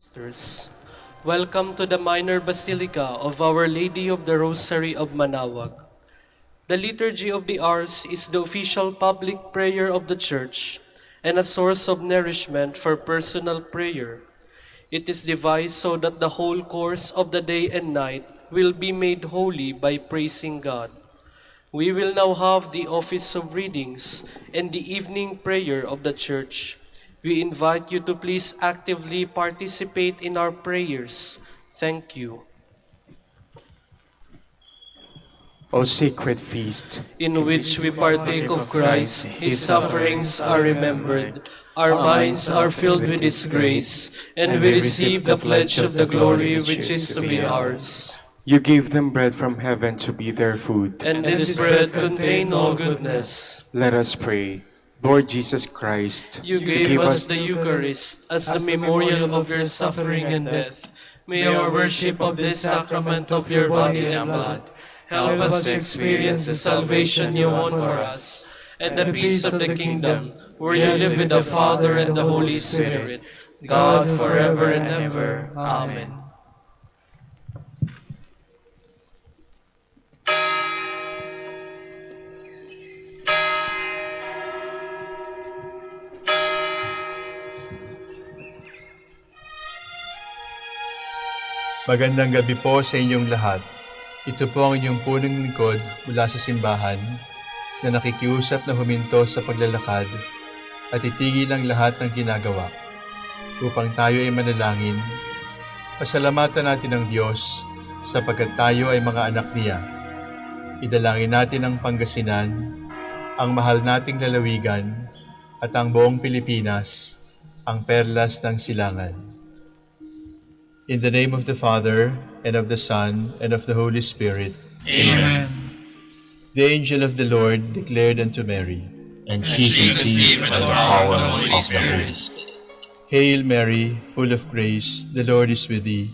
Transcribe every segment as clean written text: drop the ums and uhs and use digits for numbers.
Sisters, welcome to the Minor Basilica of Our Lady of the Rosary of Manaoag. The Liturgy of the Hours is the official public prayer of the Church and a source of nourishment for personal prayer. It is devised so that the whole course of the day and night will be made holy by praising God. We will now have the office of readings and the evening prayer of the Church. We invite you to please actively participate in our prayers. Thank you. O sacred feast, In which we partake of Christ, His sufferings are remembered, our minds are filled with His grace, and we receive the pledge of the glory which is to be ours. you gave them bread from heaven to be their food. And this bread contains all goodness. Let us pray. Lord Jesus Christ, You gave us the Eucharist as the memorial of your suffering and death. May our worship of this sacrament of your body and blood help us to experience the salvation you won for us and the peace of the kingdom, where you live with the Father and the Holy Spirit, God forever and ever. Amen. Magandang gabi po sa inyong lahat. Ito po ang inyong punong lingkod mula sa simbahan na nakikiusap na huminto sa paglalakad at itigil ang lahat ng ginagawa upang tayo ay manalangin. Pasalamatan natin ang Diyos sapagkat tayo ay mga anak niya. Idalangin natin ang Pangasinan, ang mahal nating lalawigan at ang buong Pilipinas, ang perlas ng silangan. In the name of the Father, and of the Son, and of the Holy Spirit. Amen. The angel of the Lord declared unto Mary, And she conceived by the power of the Holy Spirit. Hail Mary, full of grace, the Lord is with thee.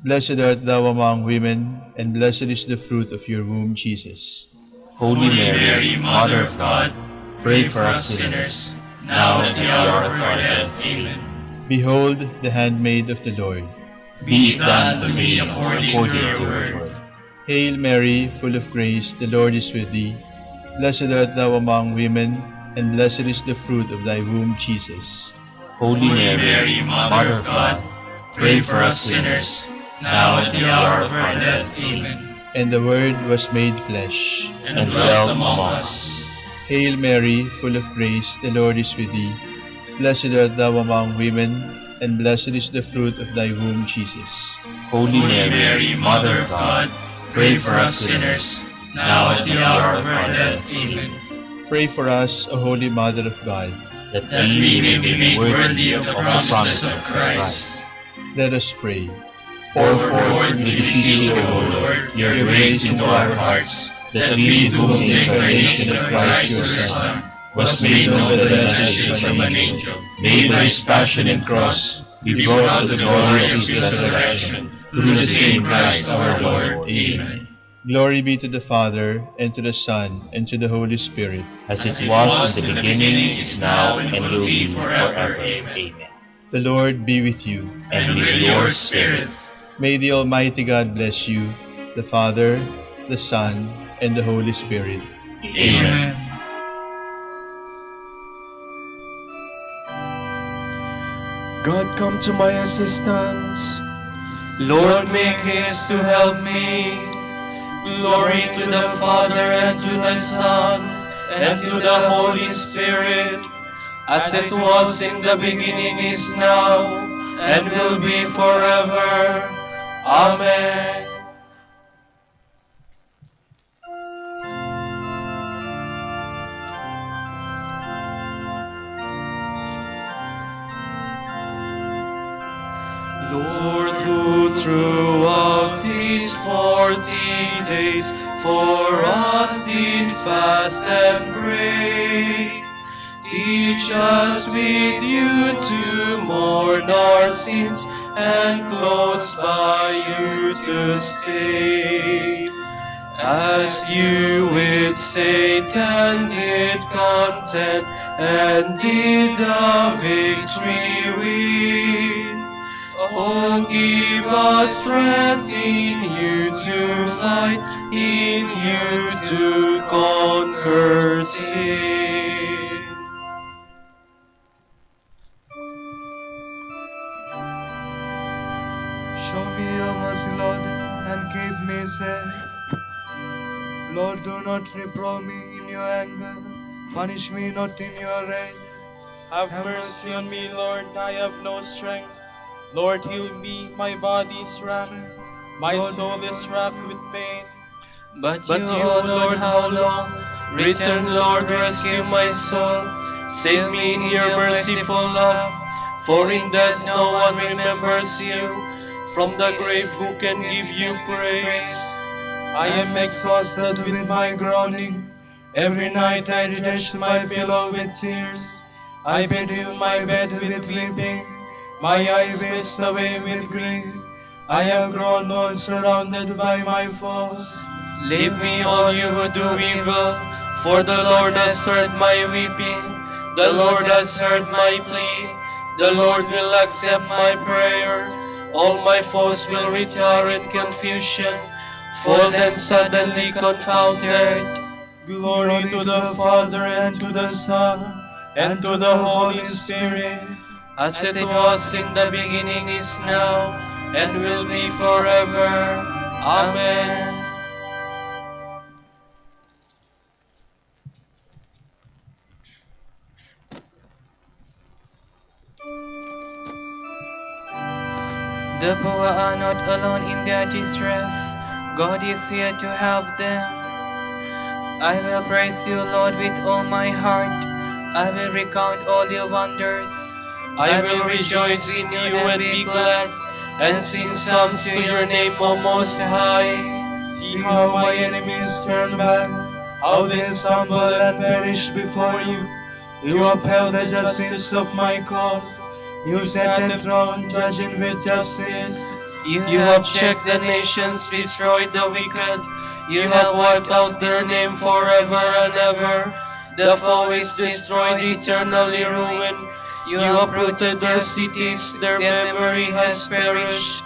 Blessed art thou among women, and blessed is the fruit of your womb, Jesus. Holy Mary, Mother of God, pray for us sinners, now and at the hour of our death. Amen. Behold the handmaid of the Lord. Be it done to me according to your word. Hail Mary, full of grace, the Lord is with thee. Blessed art thou among women, and blessed is the fruit of thy womb, Jesus. Holy Mary, Mother of God, pray for us sinners, now and at the hour of our death. Amen. And the Word was made flesh, And dwelt among us. Hail Mary, full of grace, the Lord is with thee. Blessed art thou among women, and blessed is the fruit of thy womb, Jesus. Holy Mary, Mother of God, pray for us sinners, now and at the hour of our death. Amen. Pray for us, O Holy Mother of God. That we may be made worthy of the promises of Christ. Let us pray. Pour forth, we beseech you, O Lord, your grace into our hearts, that we, to whom the incarnation of Christ your Son was made known by the message of an angel, may by his passion and cross be brought to the glory of his resurrection, through the same Christ our Lord. Amen. Glory be to the Father, and to the Son, and to the Holy Spirit. As it was in the beginning, is now, and will be forever. Amen. The Lord be with you. And with your spirit. May the Almighty God bless you, the Father, the Son, and the Holy Spirit. Amen. God, come to my assistance. Lord, make haste to help me. Glory to the Father, and to the Son, and to the Holy Spirit, as it was in the beginning, is now, and will be forever. Amen. Lord, who throughout these 40 days for us did fast and pray, teach us with you to mourn our sins and close by you to stay. As you with Satan did contend and did the victory win, Oh, give us strength in you to fight, in you to conquer sin. Show me your mercy, Lord, and keep me safe. Lord, do not reproach me in your anger. Punish me not in your rage. Have mercy on me, Lord, I have no strength. Lord, heal me, my body is racked. My soul is racked with pain. But you, O Lord, how long? Return, Lord, rescue my soul. Save me in your merciful love. For in death no one remembers you. From the grave who can give you praise? I am exhausted with my groaning. Every night I detach my pillow with tears. I bedew my bed with weeping. My eyes waste away with grief. I have grown old, surrounded by my foes. Leave me, all you who do evil, for the Lord has heard my weeping. The Lord has heard my plea. The Lord will accept my prayer. All my foes will retire in confusion, fall and suddenly confounded. Glory to the Father, and to the Son, and to the Holy Spirit. As it was in the beginning, is now, and will be forever. Amen. The poor are not alone in their distress. God is here to help them. I will praise you, Lord, with all my heart. I will recount all your wonders. I will rejoice in you and be glad, and sing psalms to your name, O Most High. See how my enemies turn back, how they stumble and perish before you. You upheld the justice of my cause. You sat enthroned, judging with justice. You have checked the nations, destroyed the wicked. You have wiped out their name forever and ever. The foe is destroyed, eternally ruined. You uprooted their cities, their memory has perished.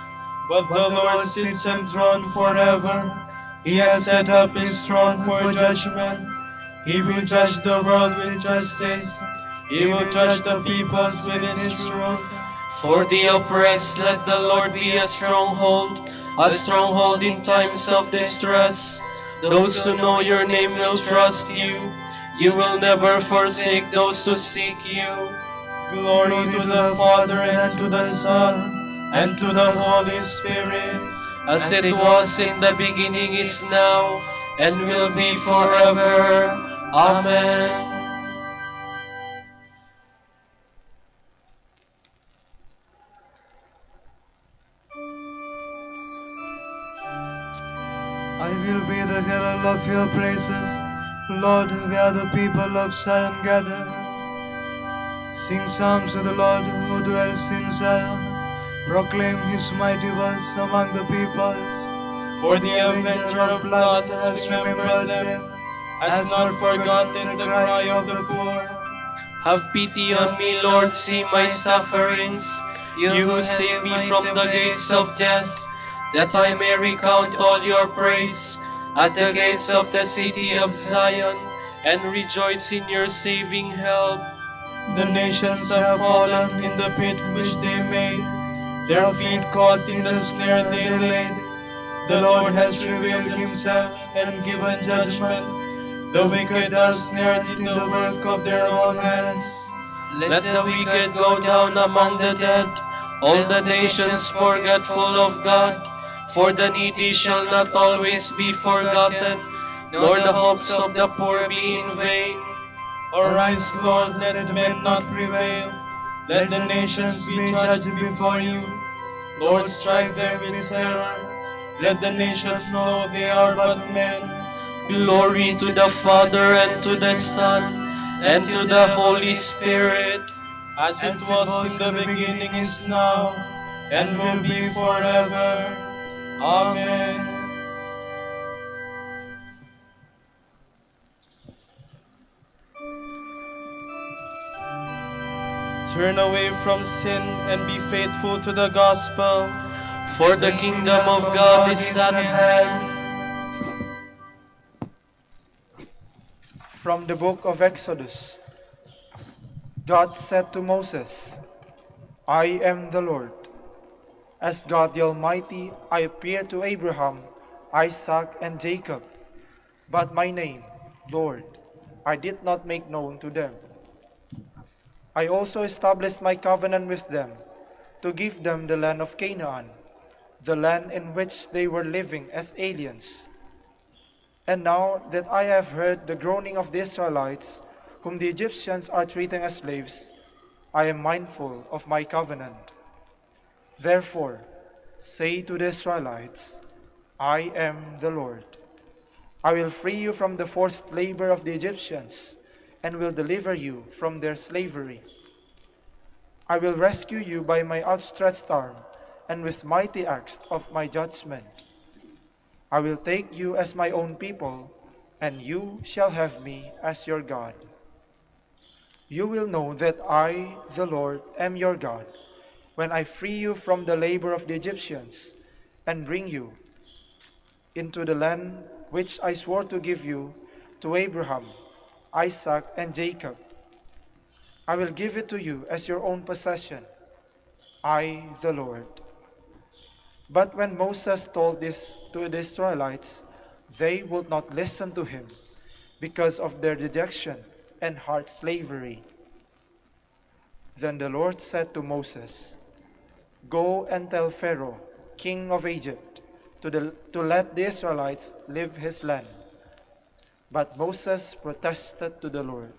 But the Lord sits enthroned forever. He has set up his throne for judgment. He will judge the world with justice. He will judge the peoples with his truth. For the oppressed, let the Lord be a stronghold in times of distress. Those who know your name will trust you. You will never forsake those who seek you. Glory to the Father, and to the Son, and to the Holy Spirit. As it was in the beginning, is now, and will be forever. Amen. I will be the herald of your praises, Lord, where the people of Zion gather. Sing psalms to the Lord who dwells in Zion. Proclaim his mighty works among the peoples. For the avenger of blood has remembered them, has not forgotten the cry of the poor. Have pity on me, Lord, see my sufferings. You who save me from the gates of death, that I may recount all your praise at the gates of the city of Zion, and rejoice in your saving help. The nations have fallen in the pit which they made, their feet caught in the snare they laid. The Lord has revealed himself and given judgment. The wicked are snared in the work of their own hands. Let the wicked go down among the dead, all the nations forgetful of God. For the needy shall not always be forgotten, nor the hopes of the poor be in vain. Arise, Lord, let men not prevail. Let the nations be judged before you. Lord, strike them with terror. Let the nations know they are but men. Glory to the Father, and to the Son, and to the Holy Spirit. As it was in the beginning, is now, and will be forever. Amen. Turn away from sin and be faithful to the gospel. For the kingdom of God is at hand. From the book of Exodus, God said to Moses, I am the Lord. As God the Almighty, I appeared to Abraham, Isaac, and Jacob, but my name, Lord, I did not make known to them. I also established my covenant with them to give them the land of Canaan, the land in which they were living as aliens. And now that I have heard the groaning of the Israelites, whom the Egyptians are treating as slaves, I am mindful of my covenant. Therefore, say to the Israelites, I am the Lord. I will free you from the forced labor of the Egyptians and will deliver you from their slavery. I will rescue you by my outstretched arm and with mighty acts of my judgment. I will take you as my own people, and you shall have me as your God. You will know that I, the Lord, am your God, when I free you from the labor of the Egyptians and bring you into the land which I swore to give you to Abraham, Isaac, and Jacob. I will give it to you as your own possession. I, the Lord. But when Moses told this to the Israelites, they would not listen to him because of their dejection and hard slavery. Then the Lord said to Moses, Go and tell Pharaoh, king of Egypt, to let the Israelites leave his land. But Moses protested to the Lord,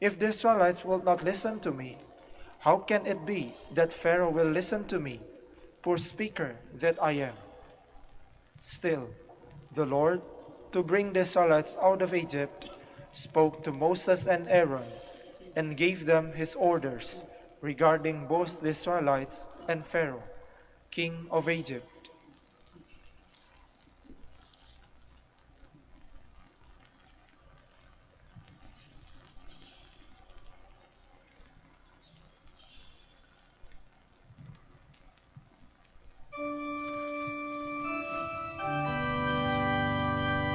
If the Israelites will not listen to me, how can it be that Pharaoh will listen to me, poor speaker that I am? Still, the Lord, to bring the Israelites out of Egypt, spoke to Moses and Aaron and gave them his orders regarding both the Israelites and Pharaoh, king of Egypt.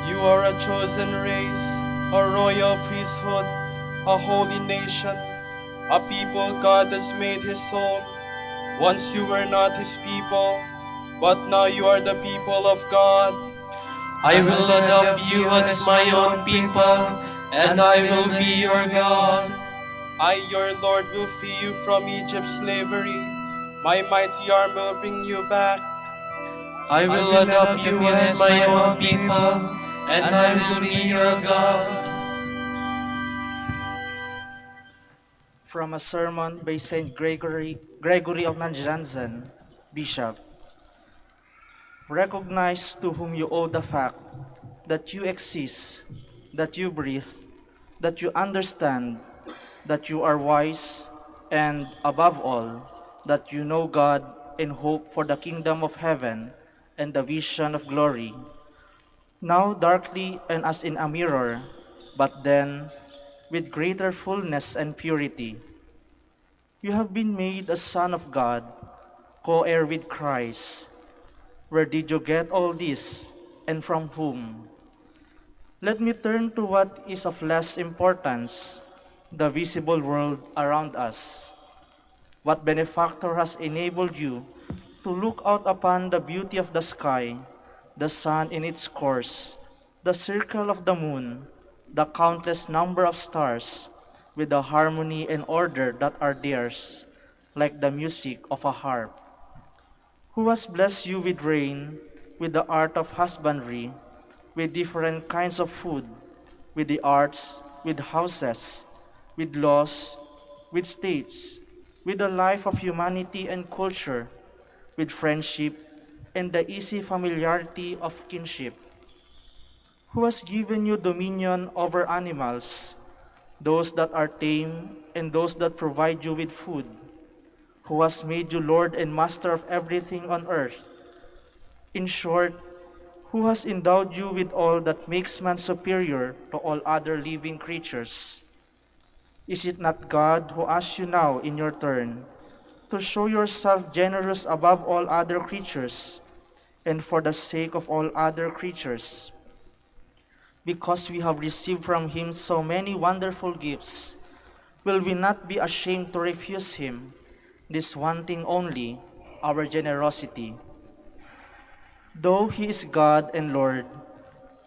You are a chosen race, a royal priesthood, a holy nation, a people God has made his own. Once you were not his people, but now you are the people of God. I will adopt you as my own people, and I will be your God. I, your Lord, will free you from Egypt's slavery. My mighty arm will bring you back. I will adopt you as my own people, and I will be your God. From a sermon by Saint Gregory of Nazianzen, Bishop. Recognize to whom you owe the fact that you exist, that you breathe, that you understand, that you are wise, and above all, that you know God and hope for the kingdom of heaven and the vision of glory. Now darkly and as in a mirror, but then with greater fullness and purity. You have been made a son of God, co-heir with Christ. Where did you get all this, and from whom? Let me turn to what is of less importance, the visible world around us. What benefactor has enabled you to look out upon the beauty of the sky, the sun in its course, the circle of the moon, the countless number of stars, with the harmony and order that are theirs, like the music of a harp? Who has blessed you with rain, with the art of husbandry, with different kinds of food, with the arts, with houses, with laws, with states, with the life of humanity and culture, with friendship and the easy familiarity of kinship? Who has given you dominion over animals, those that are tame and those that provide you with food? Who has made you Lord and Master of everything on earth? In short, who has endowed you with all that makes man superior to all other living creatures? Is it not God who asks you now in your turn to show yourself generous above all other creatures and for the sake of all other creatures? Because we have received from him so many wonderful gifts, will we not be ashamed to refuse him this one thing only, our generosity? Though he is God and Lord,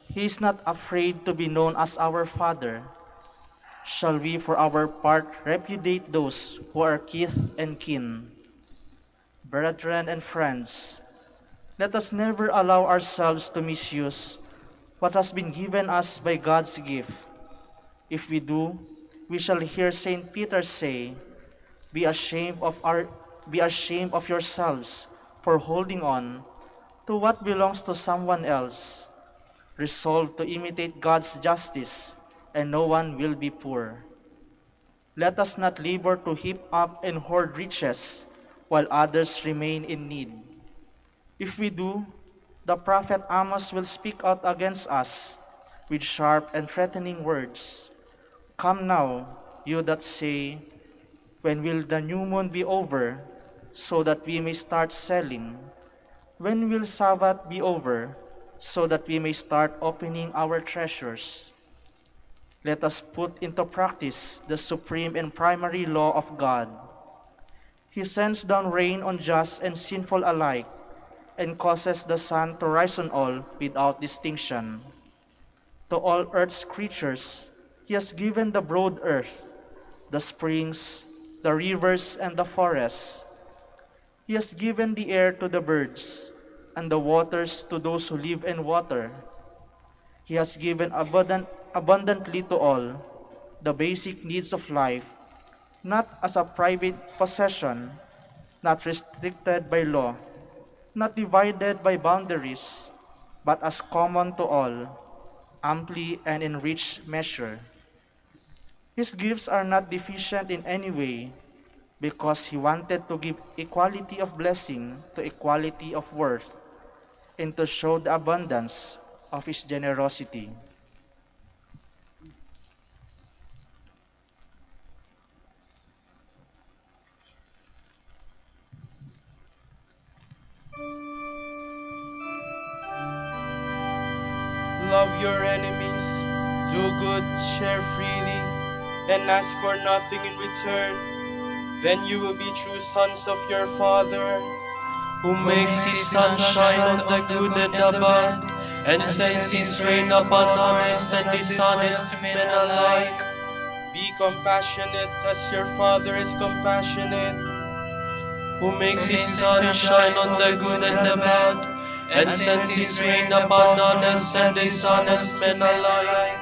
he is not afraid to be known as our Father. Shall we for our part repudiate those who are kith and kin? Brethren and friends, let us never allow ourselves to misuse what has been given us by God's gift. If we do, we shall hear Saint Peter say, Be ashamed of yourselves for holding on to what belongs to someone else. Resolve to imitate God's justice, and no one will be poor. Let us not labor to heap up and hoard riches while others remain in need. If we do, the prophet Amos will speak out against us with sharp and threatening words. Come now, you that say, when will the new moon be over, so that we may start selling? When will Sabbath be over, so that we may start opening our treasures? Let us put into practice the supreme and primary law of God. He sends down rain on just and sinful alike, and causes the sun to rise on all without distinction. To all earth's creatures, he has given the broad earth, the springs, the rivers, and the forests. He has given the air to the birds, and the waters to those who live in water. He has given abundantly to all the basic needs of life, not as a private possession, not restricted by law, not divided by boundaries, but as common to all, amply and in rich measure. His gifts are not deficient in any way, because he wanted to give equality of blessing to equality of worth, and to show the abundance of his generosity. Love your enemies, do good, share freely, and ask for nothing in return. Then you will be true sons of your Father, who makes his sun shine on the good and the bad, and sends his rain upon honest and dishonest men alike. Be compassionate as your Father is compassionate. Who makes his sun shine on the good and the bad, and sends his rain upon honest and dishonest men alike.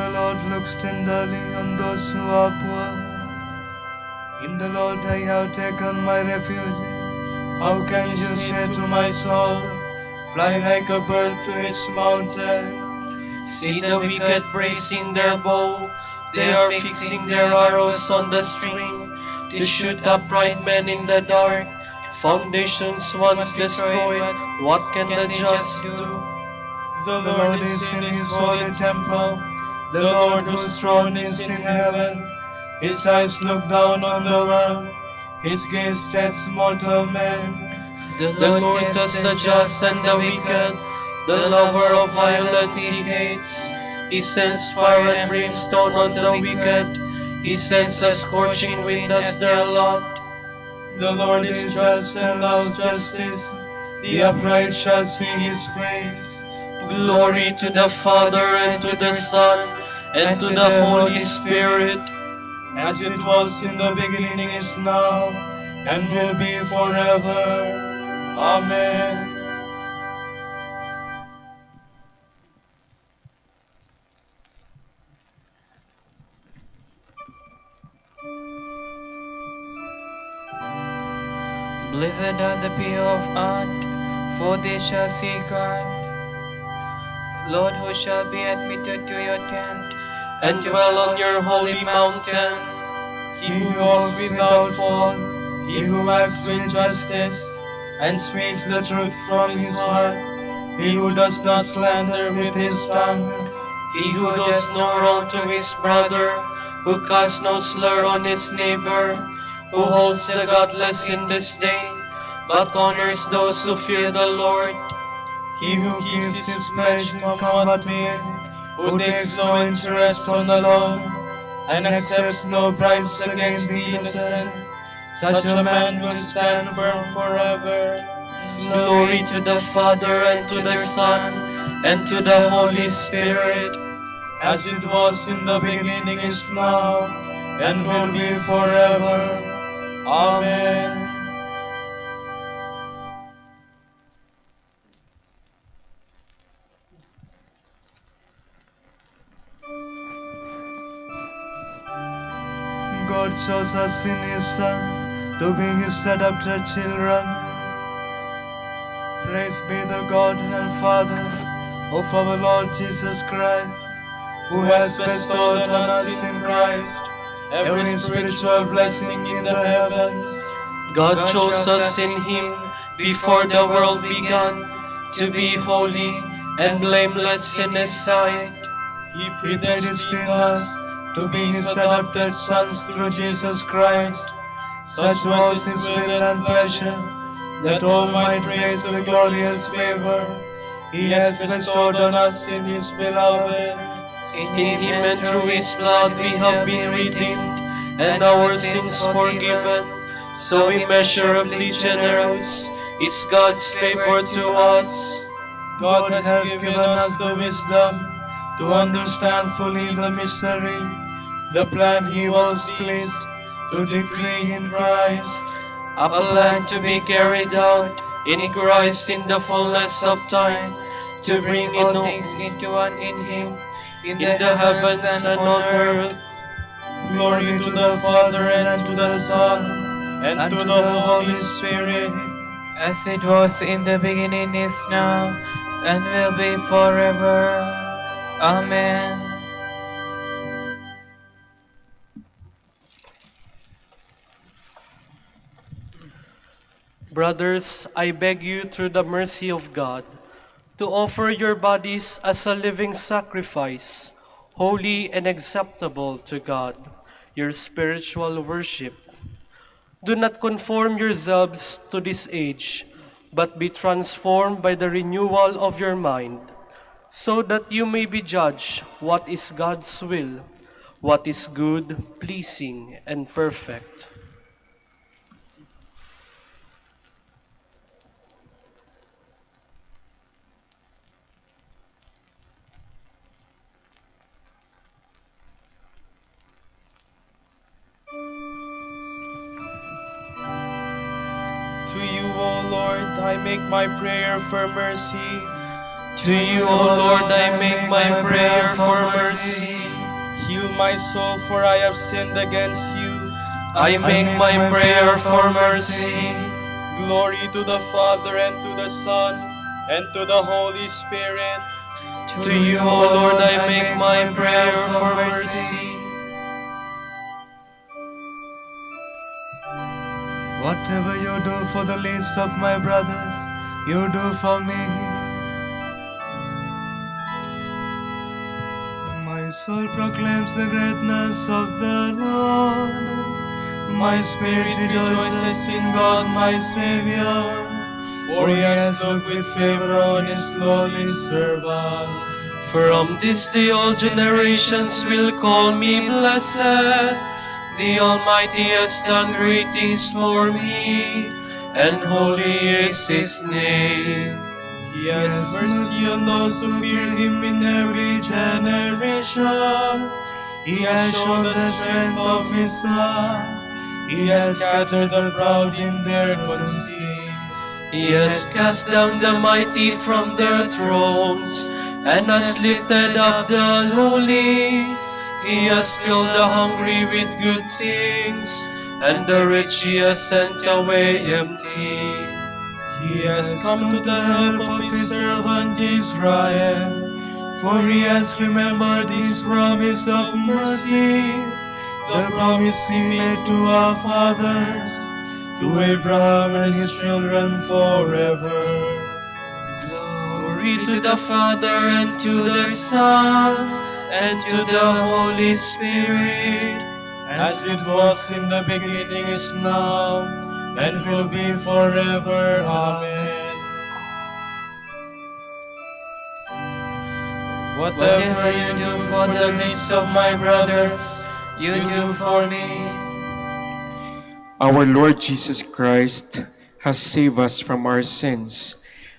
the Lord looks tenderly on those who are poor. In the Lord I have taken my refuge. How can you say to my soul, fly like a bird to its mountain? See the wicked bracing their bow, they are fixing their arrows on the string, to shoot upright men in the dark. Foundations once destroyed, what can the just do? The Lord is in his holy temple, the Lord whose throne is in heaven. His eyes look down on the world, his gaze tests mortal men. The Lord tests the just and the wicked, the lover of violence he hates. He sends fire and brimstone on the wicked, he sends a scorching wind as their lot. The Lord is just and loves justice, the upright shall see his praise. Glory to the Father and to the Son and to the Holy Spirit, as it was in the beginning, is now, and will be forever. Amen. Blessed are the pure of heart, for they shall see God. Lord, who shall be admitted to your tent, and dwell on your holy mountain? He who walks without fault, he who acts with justice, and speaks the truth from his heart, he who does not slander with his tongue, He who does no wrong to his brother, who casts no slur on his neighbor, who holds the godless in disdain, but honors those who fear the Lord. he who keeps his pledge to combat men, who takes no interest on the loan, and accepts no bribes against the innocent, such a man will stand firm forever. Glory to the Father and to the Son and to the Holy Spirit, as it was in the beginning, is now, and will be forever. Amen. God chose us in his Son to be his adopted children. Praise be the God and Father of our Lord Jesus Christ, who has bestowed on us in Christ every spiritual blessing in the heavens. God chose us in him before the world began to be holy and blameless in his sight. He predestined us to be his adopted sons through Jesus Christ. Such was his will and pleasure, that all might praise the glorious favor he has bestowed on us in his beloved. In him and through his blood we have been redeemed, and our sins forgiven. So immeasurably generous is God's favor to us. God has given us the wisdom to understand fully the mystery, the plan he was pleased to decree in Christ. A plan to be carried out in Christ in the fullness of time, to bring in all things into one in him, in the heavens and on earth. Glory to the Father and to the Son and to the Holy Spirit, as it was in the beginning, is now, and will be forever. Amen. Brothers, I beg you through the mercy of God to offer your bodies as a living sacrifice, holy and acceptable to God, your spiritual worship. Do not conform yourselves to this age, but be transformed by the renewal of your mind, so that you may be judged what is God's will, what is good, pleasing, and perfect. To you, O Lord, I make my prayer for mercy. To you, O Lord, I make my prayer for mercy. Heal my soul, for I have sinned against you. I make my prayer for mercy. Glory to the Father, and to the Son, and to the Holy Spirit. To you, O Lord, I make my prayer for mercy. Whatever you do for the least of my brothers, you do for me. My soul proclaims the greatness of the Lord. My spirit rejoices in God my Savior, for he has looked with favor on his lowly servant. From this day all generations will call me blessed. The Almighty has done great things for me, and holy is his name. He has mercy on those who fear him in every generation. He has shown the strength of his arm. He has scattered the proud in their conceit. He has cast down the mighty from their thrones, and has lifted up the lowly. He has filled the hungry with good things, and the rich he has sent away empty. He has come to the help of his servant Israel, for he has remembered his promise of mercy, the promise he made to our fathers, to Abraham and his children forever. Glory to the Father, and to the Son, and to the Holy Spirit, As it was in the beginning, is now, and will be forever. Amen. Whatever you do for the least of my brothers, you do for me. Our Lord Jesus Christ has saved us from our sins.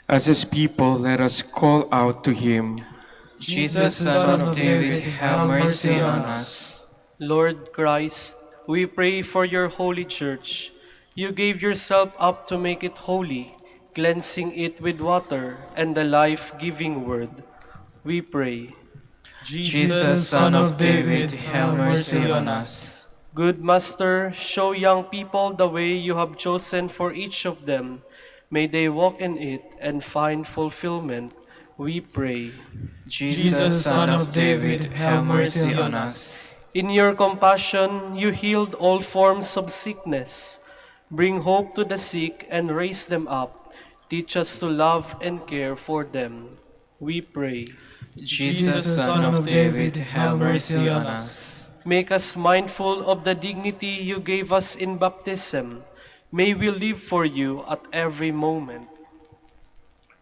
As his people, let us call out to him. Jesus, Son of David, have mercy on us. Lord Christ, we pray for your holy church. You gave yourself up to make it holy, cleansing it with water and the life-giving word. We pray. Jesus, Son of David, have mercy on us. Good Master, show young people the way you have chosen for each of them. May they walk in it and find fulfillment. We pray. Jesus, Son of David, have mercy on us. In your compassion, you healed all forms of sickness. Bring hope to the sick and raise them up. Teach us to love and care for them. We pray. Jesus, Son of David, have mercy on us. Make us mindful of the dignity you gave us in baptism. May we live for you at every moment.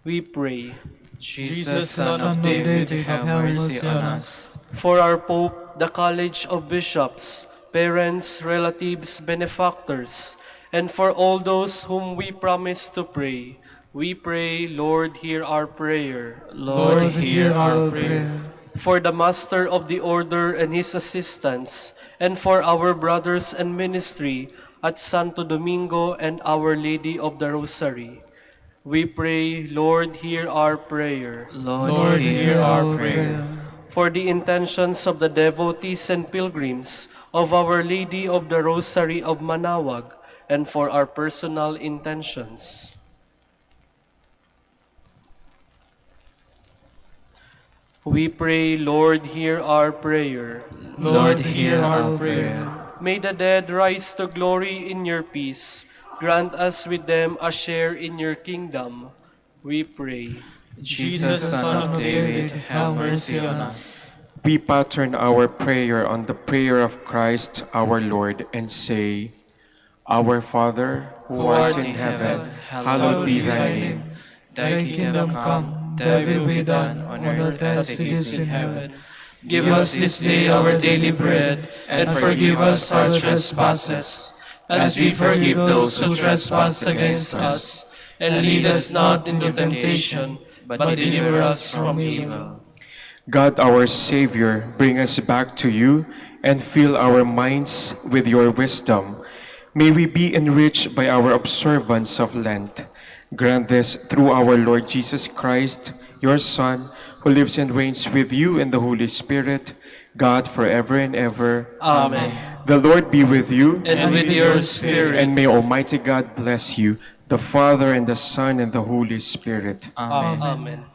We pray. Jesus, Son of David, have mercy on us. For our Pope, the College of Bishops, parents, relatives, benefactors, and for all those whom we promise to pray, we pray, Lord, hear our prayer. Lord, hear our prayer. For the Master of the Order and his assistants, and for our brothers and ministry at Santo Domingo and Our Lady of the Rosary, we pray, Lord, hear our prayer. Lord, hear our prayer. For the intentions of the devotees and pilgrims of Our Lady of the Rosary of Manaoag, and for our personal intentions. We pray, Lord, hear our prayer. Lord, hear our prayer. May the dead rise to glory in your peace. Grant us with them a share in your kingdom. We pray. Jesus, Son of David, have mercy on us. We pattern our prayer on the prayer of Christ our Lord and say, Our Father, who art in heaven, hallowed be thy name. Thy kingdom come, thy will be done on earth as it is in heaven. Give us this day our daily bread, and forgive us our trespasses, as we forgive those who trespass against us. And lead us not into temptation, but deliver us from evil. God our Savior, bring us back to you and fill our minds with your wisdom. May we be enriched by our observance of Lent. Grant this through our Lord Jesus Christ, your Son, who lives and reigns with you in the Holy Spirit, God forever and ever. Amen. The Lord be with you, And with your spirit. and may Almighty God bless you, the Father and the Son and the Holy Spirit. Amen. Amen.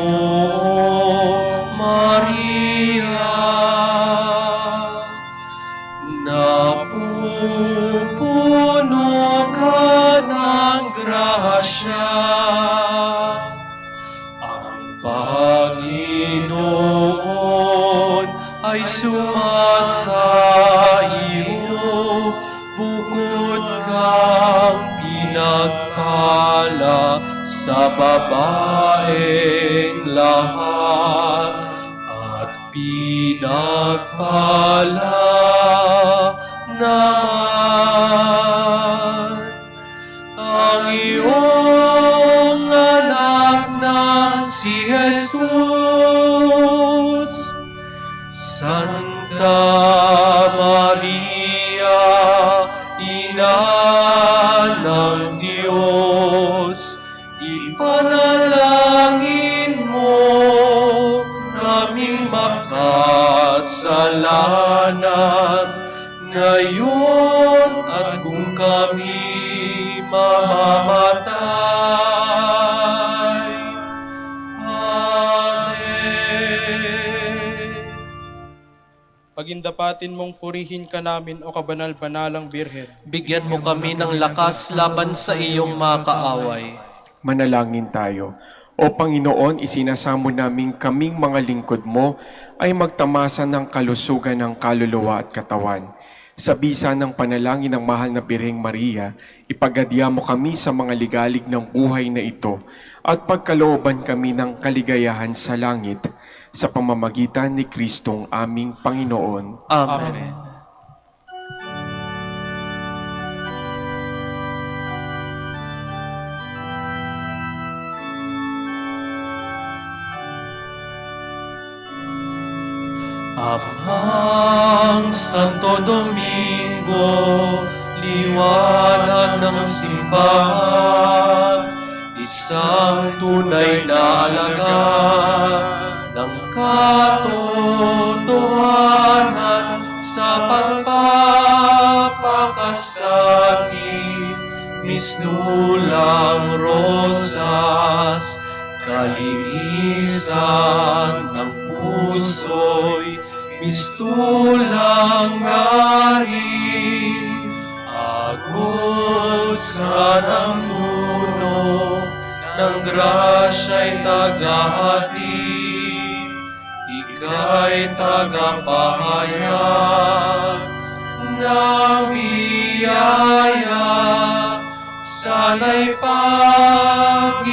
Panginoong Maria, napupuno ka ng grasya. Ang Panginoon ay sumasa iyo, bukod kang pinagpala sa babaeng lahat, at pinagpala naman ang iyong anak na si Jesus. Santa Maria, Ina ng Diyos, ipanalangin mo kaming makasalanan, ngayon at kung kami mamamatay. Amen. Pagindapatin mong purihin ka namin, o kabanal-banalang Birhen. Bigyan mo kami ng lakas laban sa iyong mga kaaway. Manalangin tayo. O Panginoon, isinasamo namin kaming mga lingkod mo ay magtamasa ng kalusugan ng kaluluwa at katawan. Sa bisa ng panalangin ng mahal na Birheng Maria, ipagadya mo kami sa mga ligalig ng buhay na ito at pagkalooban kami ng kaligayahan sa langit sa pamamagitan ni Kristong aming Panginoon. Amen. Amang Santo Domingo, liwanag ng simbahan, isang tunay na alagad ng katotohanan sa pagpapakasakit, misnulang rosas, kalinisan ng puso'y mistulang ngarin. Agos ka ng puno ng grasya'y tagahatid, ika'y tagapahayag ng biyaya. Sana'y pag-isahin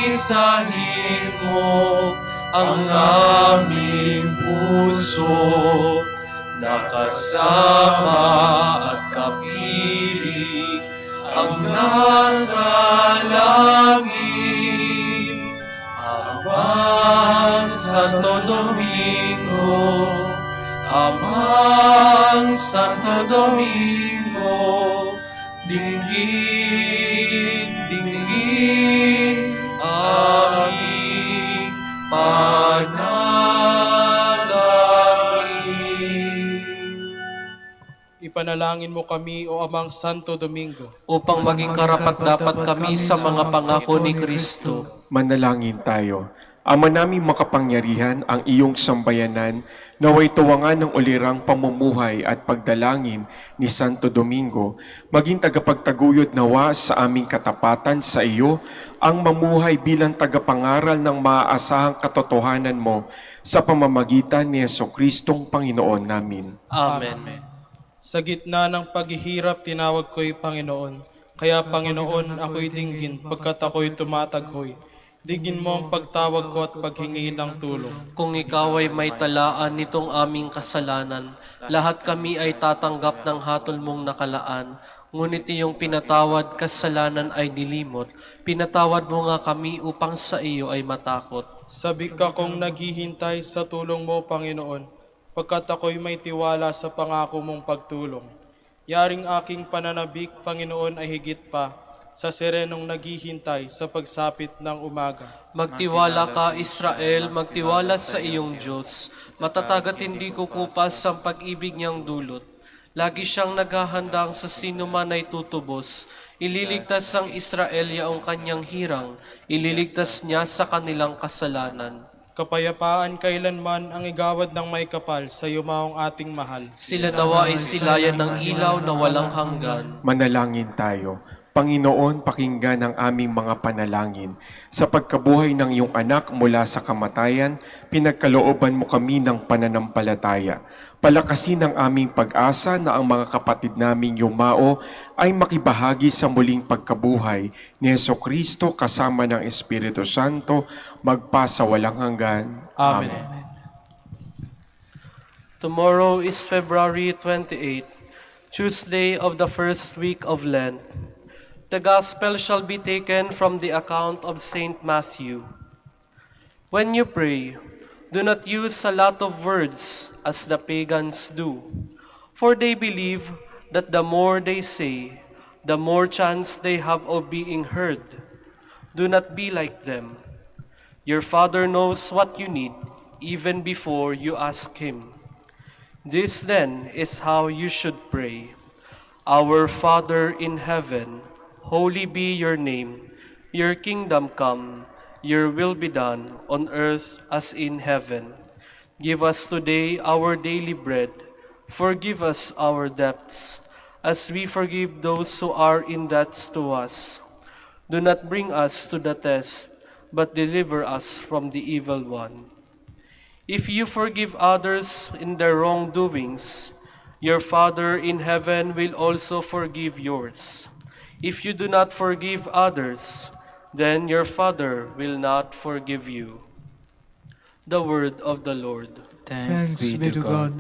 mo ang aming puso, nakasama at kapiling ang nasa langit. Amang Santo Domingo, Amang Santo Domingo, dinggin, dinggin aming panalangin. Ipanalangin mo kami, o Amang Santo Domingo, Upang maging karapat-dapat kami sa mga pangako ni Kristo. Manalangin tayo. Ama naming makapangyarihan, ang iyong sambayanan, naway tuwangan ng ulirang pamumuhay at pagdalangin ni Santo Domingo, maging tagapagtaguyod nawa sa aming katapatan sa iyo, ang mamuhay bilang tagapangaral ng maaasahang katotohanan mo sa pamamagitan ni Jesucristong Panginoon namin. Amen. sa gitna ng paghihirap tinawag ko'y Panginoon. Kaya Panginoon, ako'y dinggin pagkat ako'y tumataghoy. Digin mo ang pagtawag ko at paghingi ng tulong. Kung ikaw ay may talaan nitong aming kasalanan, lahat kami ay tatanggap ng hatol mong nakalaan. Ngunit iyong pinatawad kasalanan ay nilimot. Pinatawad mo nga kami upang sa iyo ay matakot. Sabik akong naghihintay sa tulong mo, Panginoon, pagkat ako'y may tiwala sa pangako mong pagtulong. Yaring aking pananabik, Panginoon, ay higit pa sa serenong naghihintay sa pagsapit ng umaga. Magtiwala ka, Israel, magtiwala sa iyong Diyos. Matatag at hindi kukupas ang pag-ibig niyang dulot. Lagi siyang naghahandang sa sino man ay tutubos. Ililigtas ang Israel yaong kanyang hirang. Ililigtas niya sa kanilang kasalanan. Kapayapaan kailanman ang igawad ng may kapal sa yumaong ating mahal. Sila nawa ay silayan ng ilaw na walang hanggan. Manalangin tayo. Panginoon, pakinggan ang aming mga panalangin. Sa pagkabuhay ng iyong anak mula sa kamatayan, pinagkalooban mo kami ng pananampalataya. Palakasin ang aming pag-asa na ang mga kapatid naming yumao ay makibahagi sa muling pagkabuhay ni Jesucristo kasama ng Espiritu Santo, magpasa walang hanggan. Amen. Tomorrow is February 28, Tuesday of the first week of Lent. The Gospel shall be taken from the account of Saint Matthew. When you pray, do not use a lot of words as the pagans do, for they believe that the more they say, the more chance they have of being heard. Do not be like them. Your Father knows what you need even before you ask Him. This then is how you should pray. Our Father in heaven, holy be your name. Your kingdom come, your will be done on earth as in heaven. Give us today our daily bread. Forgive us our debts, as we forgive those who are in debts to us. Do not bring us to the test, but deliver us from the evil one. If you forgive others in their wrongdoings, your Father in heaven will also forgive yours. If you do not forgive others, then your Father will not forgive you. The word of the Lord. Thanks be to God.